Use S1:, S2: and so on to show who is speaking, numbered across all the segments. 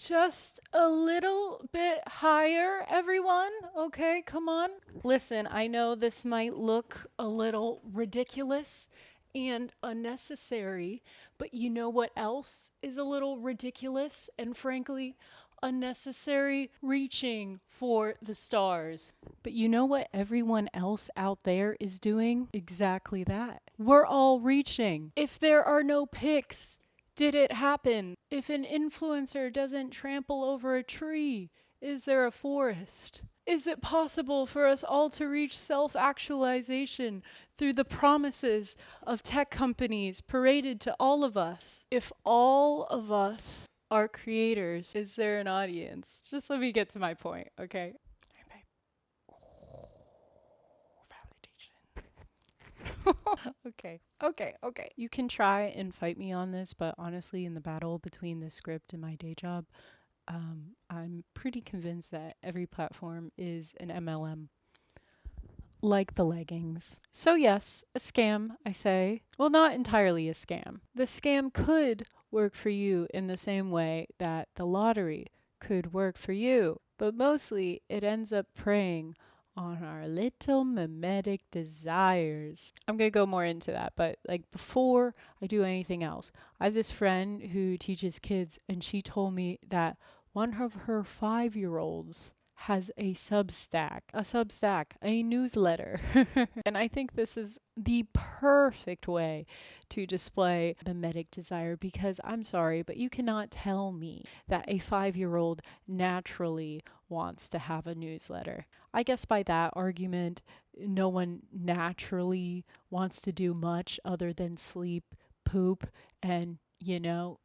S1: Just a little bit higher, everyone. Okay, come on. Listen, I know this might look a little ridiculous and unnecessary, but you know what else is a little ridiculous and frankly unnecessary? Reaching for the stars. But you know what everyone else out there is doing? Exactly that. We're all reaching. If there are no pics, did it happen? If an influencer doesn't trample over a tree, is there a forest? Is it possible for us all to reach self actualization through the promises of tech companies paraded to all of us? If all of us are creators, is there an audience? Just let me get to my point, okay? Okay. You can try and fight me on this, but honestly, in the battle between the script and my day job, I'm pretty convinced that every platform is an MLM, like the leggings. So, yes, a scam, I say. Well, not entirely a scam. The scam could work for you in the same way that the lottery could work for you, but mostly it ends up preying on our little mimetic desires. I'm gonna go more into that, but like before I do anything else, I have this friend who teaches kids, and she told me that one of her 5-year-olds has a newsletter. And I think this is the perfect way to display mimetic desire because I'm sorry, but you cannot tell me that a 5-year-old naturally wants to have a newsletter. I guess by that argument, no one naturally wants to do much other than sleep, poop, and,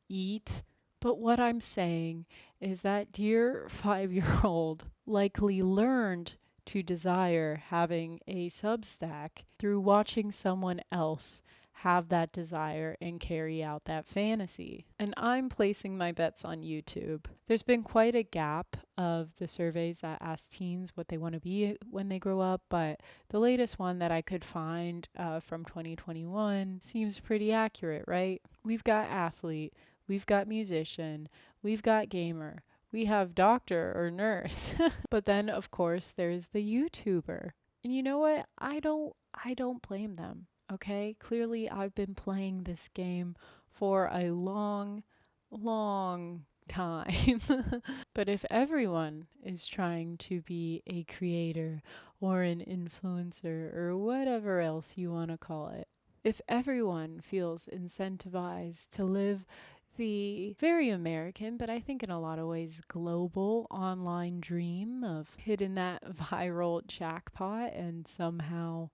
S1: eat. But what I'm saying is that dear 5-year-old likely learned to desire having a Substack through watching someone else have that desire and carry out that fantasy. And I'm placing my bets on YouTube. There's been quite a gap of the surveys that ask teens what they want to be when they grow up, but the latest one that I could find from 2021 seems pretty accurate, right? We've got athlete, we've got musician, we've got gamer, we have doctor or nurse. But then of course there's the YouTuber. And you know what? I don't blame them. Okay? Clearly I've been playing this game for a long time. But if everyone is trying to be a creator or an influencer or whatever else you want to call it, if everyone feels incentivized to live the very American, but I think in a lot of ways global online dream of hitting that viral jackpot and somehow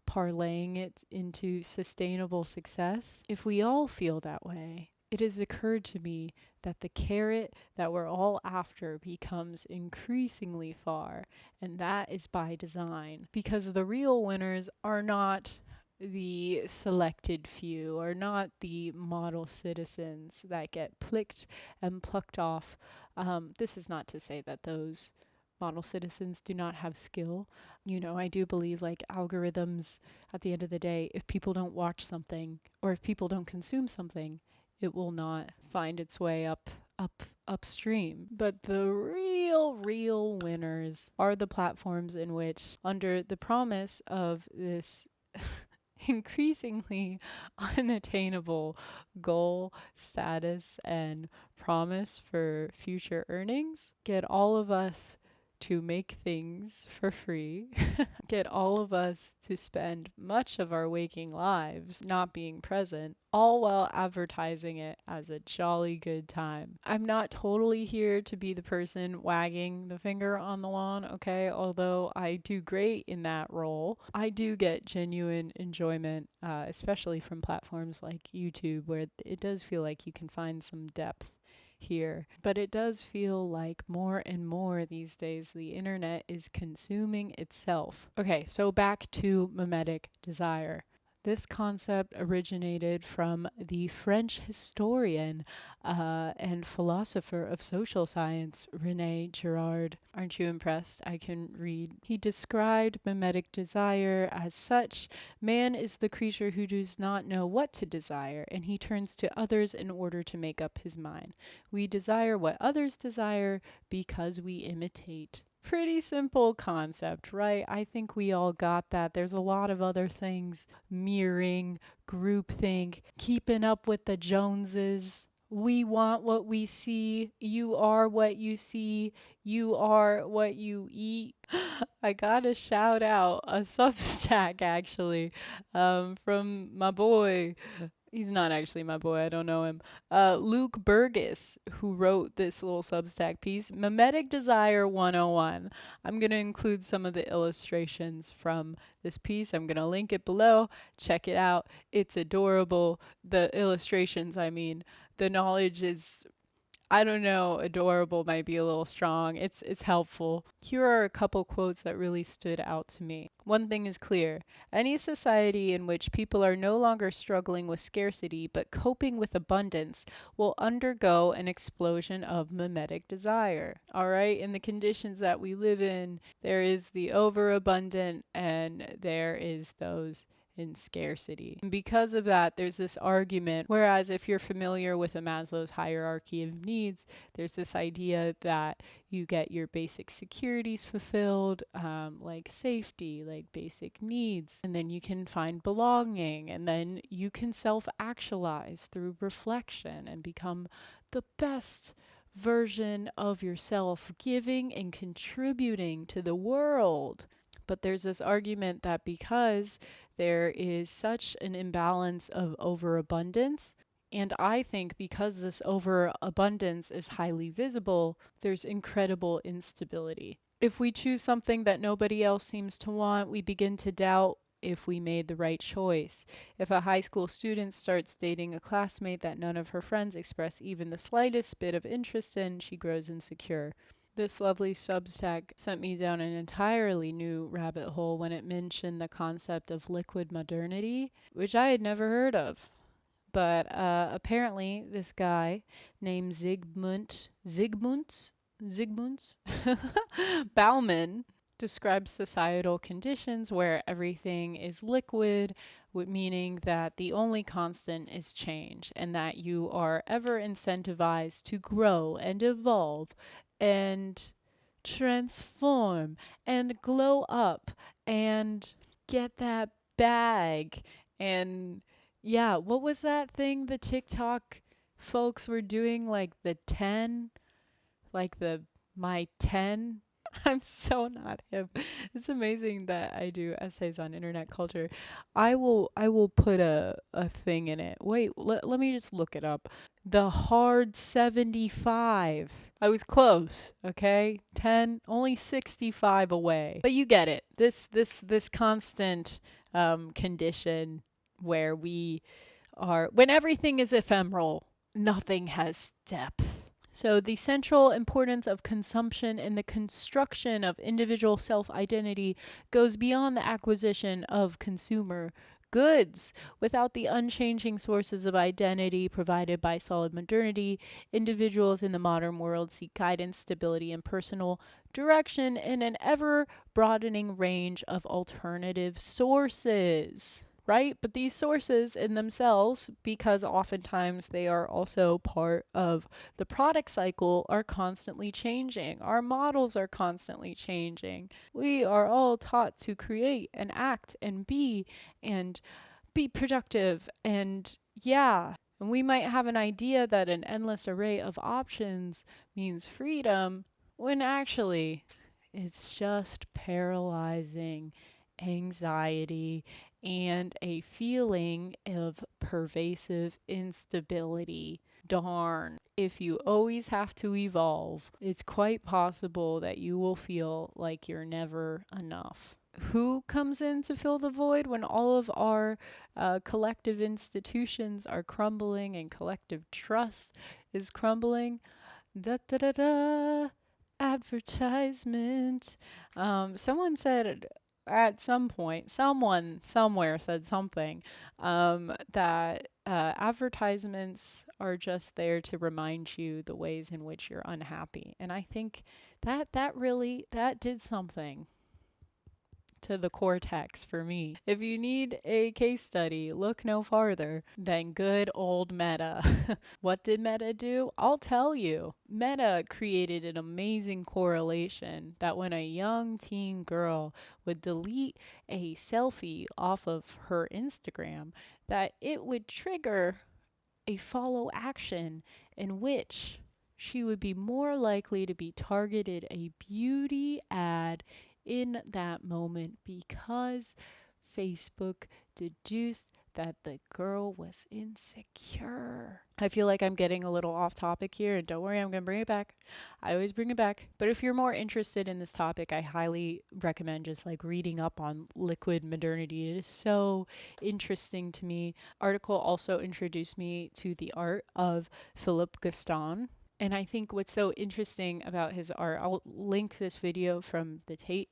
S1: parlaying it into sustainable success, if we all feel that way, it has occurred to me that the carrot that we're all after becomes increasingly far, and that is by design, because the real winners are not the selected few, are not the model citizens that get plicked and plucked off. This is not to say that those model citizens do not have skill. I do believe like algorithms at the end of the day, if people don't watch something or if people don't consume something, it will not find its way upstream. But the real winners are the platforms in which, under the promise of this increasingly unattainable goal, status, and promise for future earnings, get all of us to make things for free, get all of us to spend much of our waking lives not being present, all while advertising it as a jolly good time. I'm not totally here to be the person wagging the finger on the lawn, okay? Although I do great in that role, I do get genuine enjoyment, especially from platforms like YouTube, where it does feel like you can find some depth here. But it does feel like more and more these days the internet is consuming itself. Okay, so back to mimetic desire. This concept originated from the French historian and philosopher of social science, Rene Girard. Aren't you impressed? I can read. He described mimetic desire as such: man is the creature who does not know what to desire, and he turns to others in order to make up his mind. We desire what others desire because we imitate. Pretty simple concept, right? I think we all got that. There's a lot of other things: mirroring, groupthink, keeping up with the Joneses. We want what we see. You are what you see. You are what you eat. I gotta shout out a Substack actually, from my boy. He's not actually my boy, I don't know him. Luke Burgess, who wrote this little Substack piece, Mimetic Desire 101. I'm going to include some of the illustrations from this piece. I'm going to link it below. Check it out. It's adorable. The illustrations, I mean, the knowledge is, I don't know, adorable might be a little strong. It's helpful. Here are a couple quotes that really stood out to me. One thing is clear: any society in which people are no longer struggling with scarcity but coping with abundance will undergo an explosion of mimetic desire. All right, in the conditions that we live in, there is the overabundant and there is those in scarcity. And because of that, there's this argument. Whereas, if you're familiar with a Maslow's hierarchy of needs, there's this idea that you get your basic securities fulfilled, like safety, like basic needs, and then you can find belonging, and then you can self actualize through reflection and become the best version of yourself, giving and contributing to the world. But there's this argument that because there is such an imbalance of overabundance, and I think because this overabundance is highly visible, there's incredible instability. If we choose something that nobody else seems to want, we begin to doubt if we made the right choice. If a high school student starts dating a classmate that none of her friends express even the slightest bit of interest in, she grows insecure. This lovely Substack sent me down an entirely new rabbit hole when it mentioned the concept of liquid modernity, which I had never heard of. But apparently, this guy named Zygmunt Bauman describes societal conditions where everything is liquid, meaning that the only constant is change, and that you are ever incentivized to grow and evolve and transform and glow up and get that bag. And yeah, what was that thing the TikTok folks were doing? Like the 10? Like the my 10? I'm so not hip. It's amazing that I do essays on internet culture. I will put a thing in it. Wait, let me just look it up. The hard 75. I was close, okay? 10, only 65 away. But you get it. This constant condition where we are, when everything is ephemeral, nothing has depth. So, the central importance of consumption in the construction of individual self identity goes beyond the acquisition of consumer goods. Without the unchanging sources of identity provided by solid modernity, individuals in the modern world seek guidance, stability, and personal direction in an ever broadening range of alternative sources. Right? But these sources in themselves, because oftentimes they are also part of the product cycle, are constantly changing. Our models are constantly changing. We are all taught to create and act and be productive. And yeah, and we might have an idea that an endless array of options means freedom, when actually it's just paralyzing anxiety and a feeling of pervasive instability. Darn. If you always have to evolve, it's quite possible that you will feel like you're never enough. Who comes in to fill the void when all of our collective institutions are crumbling and collective trust is crumbling? Da da da da. Advertisement. Someone said at some point, someone somewhere said something that advertisements are just there to remind you the ways in which you're unhappy. And I think that really that did something to the cortex for me. If you need a case study, look no farther than good old Meta. What did Meta do? I'll tell you. Meta created an amazing correlation that when a young teen girl would delete a selfie off of her Instagram, that it would trigger a follow action in which she would be more likely to be targeted a beauty ad in that moment because Facebook deduced that the girl was insecure. I feel like I'm getting a little off topic here, and don't worry, I'm going to bring it back. I always bring it back. But if you're more interested in this topic, I highly recommend just like reading up on liquid modernity. It is so interesting to me. Article also introduced me to the art of Philip Guston. And I think what's so interesting about his art, I'll link this video from the Tate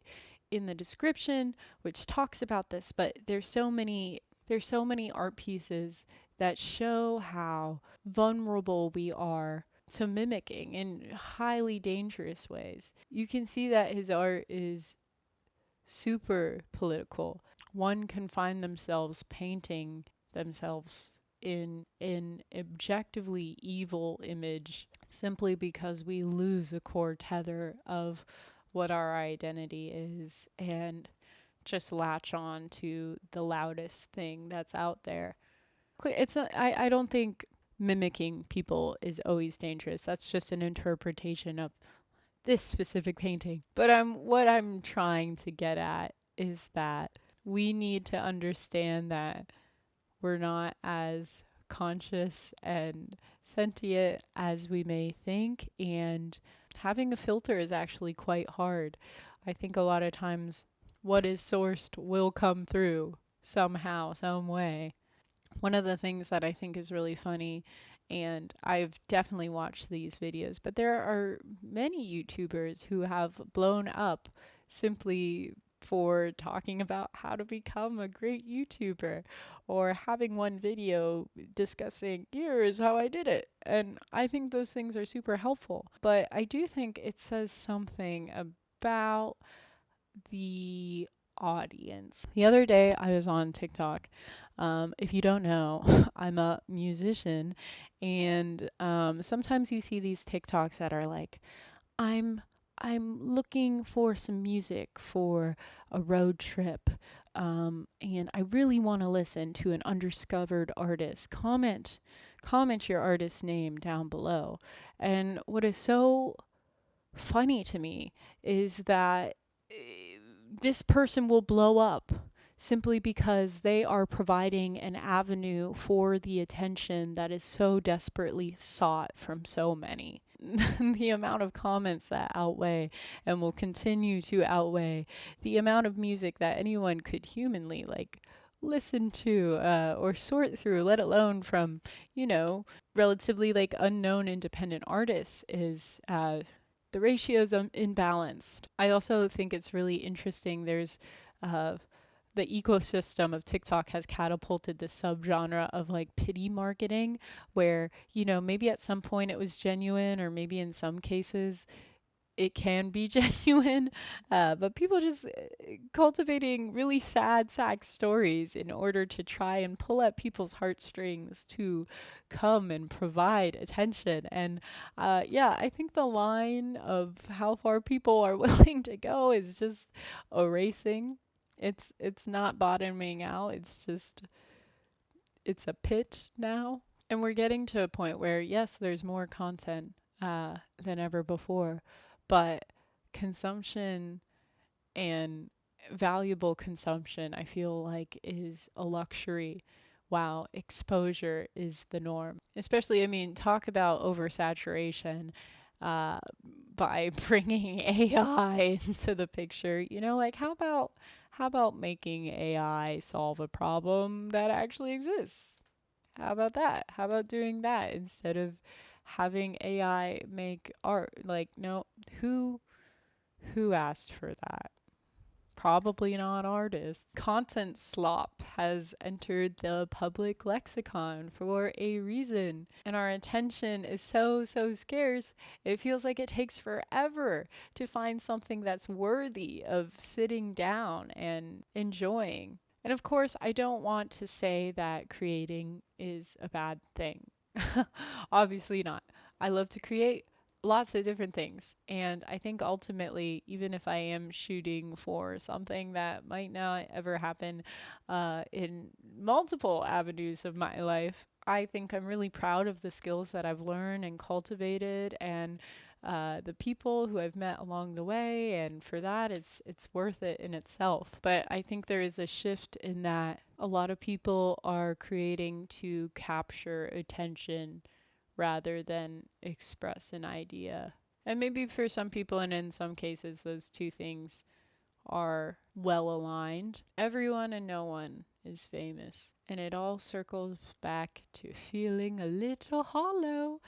S1: in the description, which talks about this, but there's so many art pieces that show how vulnerable we are to mimicking in highly dangerous ways. You can see that his art is super political. One can find themselves painting themselves in an objectively evil image simply because we lose a core tether of what our identity is and just latch on to the loudest thing that's out there. I don't think mimicking people is always dangerous. That's just an interpretation of this specific painting. But what I'm trying to get at is that we need to understand that we're not as conscious and sentient as we may think, and having a filter is actually quite hard. I think a lot of times what is sourced will come through somehow, some way. One of the things that I think is really funny, and I've definitely watched these videos, but there are many YouTubers who have blown up simply for talking about how to become a great YouTuber or having one video discussing, here's how I did it. And I think those things are super helpful. But I do think it says something about the audience. The other day I was on TikTok. If you don't know, I'm a musician, and sometimes you see these TikToks that are like, I'm looking for some music for a road trip, and I really want to listen to an undiscovered artist. Comment your artist's name down below. And what is so funny to me is that this person will blow up simply because they are providing an avenue for the attention that is so desperately sought from so many. The amount of comments that outweigh and will continue to outweigh the amount of music that anyone could humanly listen to or sort through, let alone from, relatively unknown independent artists, is the ratio is imbalanced. I also think it's really interesting. There's the ecosystem of TikTok has catapulted this subgenre of pity marketing, where, maybe at some point it was genuine, or maybe in some cases it can be genuine, but people just cultivating really sad stories in order to try and pull at people's heartstrings to come and provide attention. And I think the line of how far people are willing to go is just erasing. It's not bottoming out. It's a pit now. And we're getting to a point where, yes, there's more content than ever before, but consumption and valuable consumption, I feel like, is a luxury, while exposure is the norm. Especially, talk about oversaturation by bringing AI into the picture. How about making AI solve a problem that actually exists? How about that? How about doing that instead of having AI make art? No, who asked for that? probably not artists. Content slop has entered the public lexicon for a reason. And our attention is so scarce, it feels like it takes forever to find something that's worthy of sitting down and enjoying. And of course, I don't want to say that creating is a bad thing. Obviously not. I love to create lots of different things. And I think ultimately, even if I am shooting for something that might not ever happen in multiple avenues of my life, I think I'm really proud of the skills that I've learned and cultivated, and the people who I've met along the way, and for that it's worth it in itself. But I think there is a shift in that a lot of people are creating to capture attention rather than express an idea. And maybe for some people, and in some cases, those two things are well aligned. Everyone and no one is famous. And it all circles back to feeling a little hollow,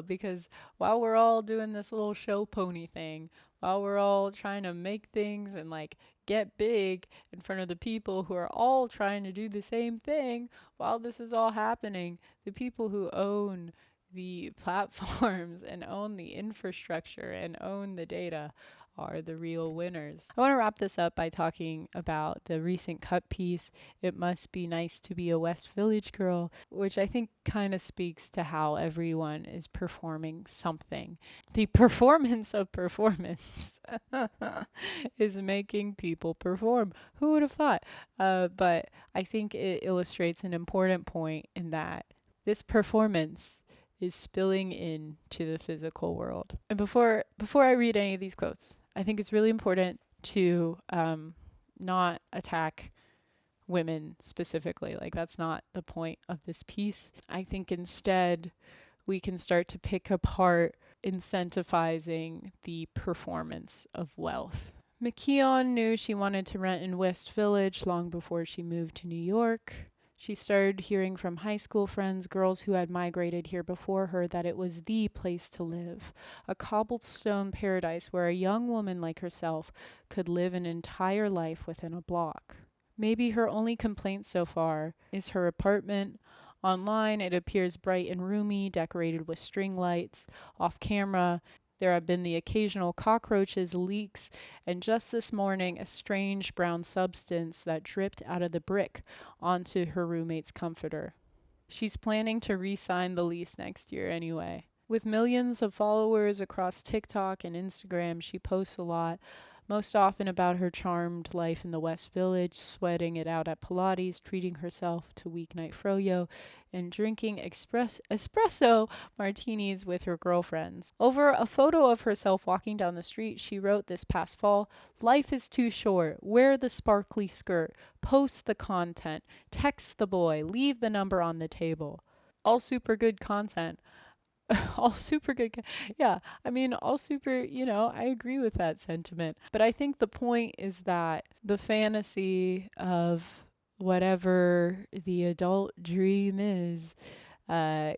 S1: because while we're all doing this little show pony thing, while we're all trying to make things and like get big in front of the people who are all trying to do the same thing, while this is all happening, the people who own the platforms and own the infrastructure and own the data are the real winners. I want to wrap this up by talking about the recent cut piece, "It Must Be Nice to Be a West Village Girl," which I think kind of speaks to how everyone is performing something. The performance of performance is making people perform. Who would have thought? But I think it illustrates an important point in that this performance is spilling into the physical world. And before I read any of these quotes, I think it's really important to not attack women specifically. Like, that's not the point of this piece. I think instead we can start to pick apart incentivizing the performance of wealth. McKeown knew she wanted to rent in West Village long before she moved to New York. She started hearing from high school friends, girls who had migrated here before her, that it was the place to live, a cobblestone paradise where a young woman like herself could live an entire life within a block. Maybe her only complaint so far is her apartment. Online, it appears bright and roomy, decorated with string lights. Off camera, there have been the occasional cockroaches, leaks, and just this morning, a strange brown substance that dripped out of the brick onto her roommate's comforter. She's planning to re-sign the lease next year anyway. With millions of followers across TikTok and Instagram, she posts a lot, most often about her charmed life in the West Village, sweating it out at Pilates, treating herself to weeknight froyo, and drinking espresso martinis with her girlfriends. Over a photo of herself walking down the street, she wrote this past fall, "Life is too short. Wear the sparkly skirt. Post the content. Text the boy. Leave the number on the table." All super good content. All super good. Yeah, I mean, all super, I agree with that sentiment. But I think the point is that the fantasy of whatever the adult dream is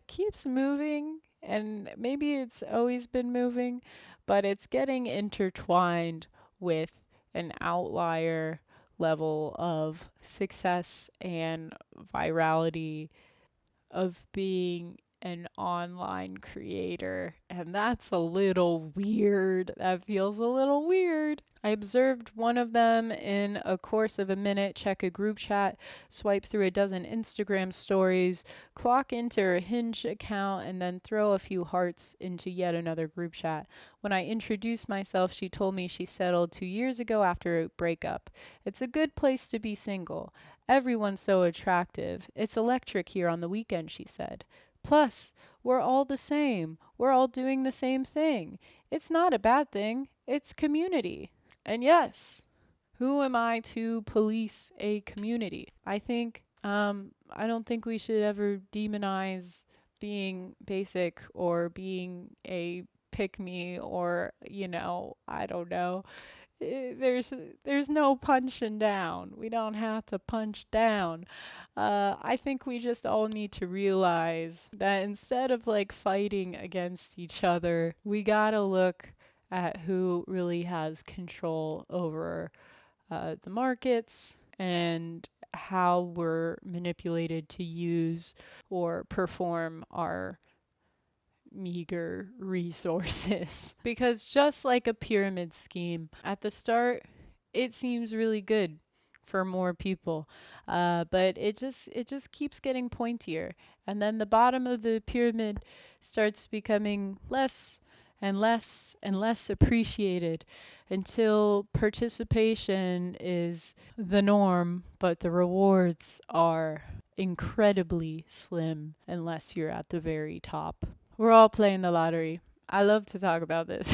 S1: keeps moving. And maybe it's always been moving, but it's getting intertwined with an outlier level of success and virality of being an online creator, and that's a little weird. That feels a little weird. I observed one of them in a course of a minute check a group chat, swipe through a dozen Instagram stories, clock into her Hinge account, and then throw a few hearts into yet another group chat. When I introduced myself, she told me she settled 2 years ago after a breakup. "It's a good place to be single. Everyone's so attractive. It's electric here on the weekend," she said. "Plus, we're all the same. We're all doing the same thing. It's not a bad thing. It's community." And yes, who am I to police a community? I think, I don't think we should ever demonize being basic or being a pick-me or, I don't know. There's no punching down. We don't have to punch down. I think we just all need to realize that instead of like fighting against each other, we gotta look at who really has control over the markets and how we're manipulated to use or perform our meager resources. Because just like a pyramid scheme, at the start, it seems really good for more people, but it just keeps getting pointier, and then the bottom of the pyramid starts becoming less and less and less appreciated until participation is the norm, but the rewards are incredibly slim unless you're at the very top. We're all playing the lottery. I love to talk about this.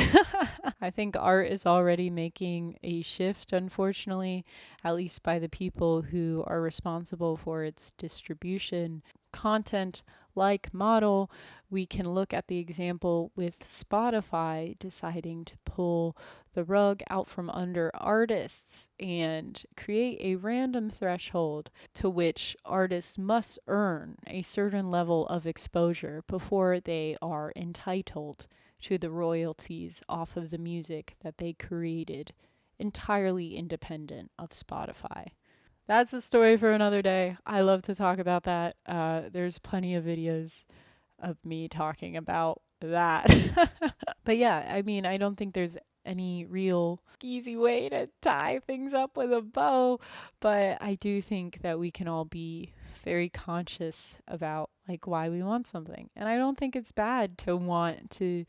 S1: I think art is already making a shift, unfortunately, at least by the people who are responsible for its distribution. Content like model, we can look at the example with Spotify deciding to pull the rug out from under artists and create a random threshold to which artists must earn a certain level of exposure before they are entitled to the royalties off of the music that they created, entirely independent of Spotify. That's a story for another day. I love to talk about that. There's plenty of videos of me talking about that. But yeah, I mean, I don't think there's any real easy way to tie things up with a bow, but I do think that we can all be very conscious about like why we want something. And I don't think it's bad to want to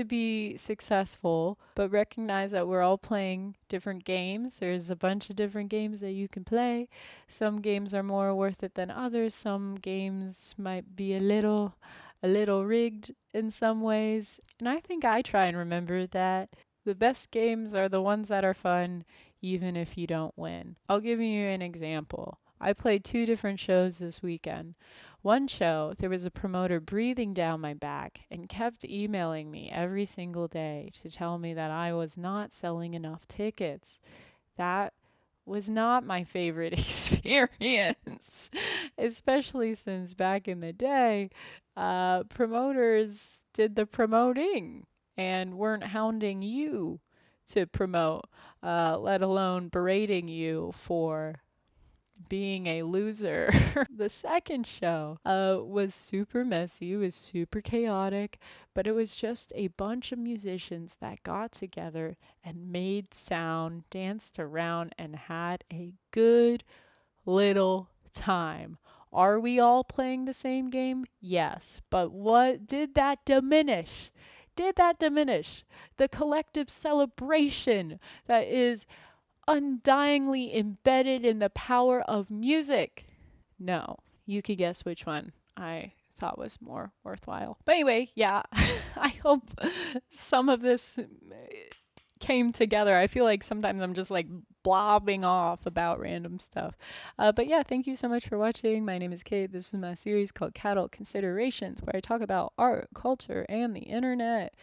S1: be successful, but recognize that we're all playing different games. There's a bunch of different games that you can play. Some games are more worth it than others. Some games might be a little rigged in some ways. And I think I try and remember that the best games are the ones that are fun, even if you don't win. I'll give you an example. I played 2 different shows this weekend. One show, there was a promoter breathing down my back and kept emailing me every single day to tell me that I was not selling enough tickets. That was not my favorite experience, especially since back in the day, promoters did the promoting and weren't hounding you to promote, let alone berating you for being a loser. The second show was super messy, it was super chaotic, but it was just a bunch of musicians that got together and made sound, danced around, and had a good little time. Are we all playing the same game? Yes. But what did that diminish? Did that diminish the collective celebration that is undyingly embedded in the power of music? No. You could guess which one I thought was more worthwhile. But anyway, yeah, I hope some of this came together. I feel like sometimes I'm just like blobbing off about random stuff. But yeah, thank you so much for watching. My name is Kate. This is my series called Cattle Considerations, where I talk about art, culture, and the internet.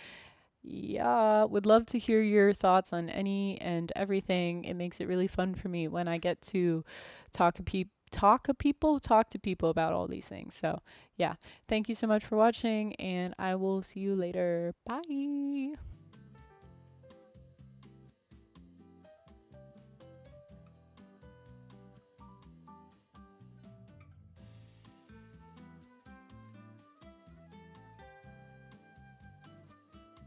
S1: Yeah, would love to hear your thoughts on any and everything. It makes it really fun for me when I get to talk to people about all these things. So yeah, thank you so much for watching, and I will see you later. Bye.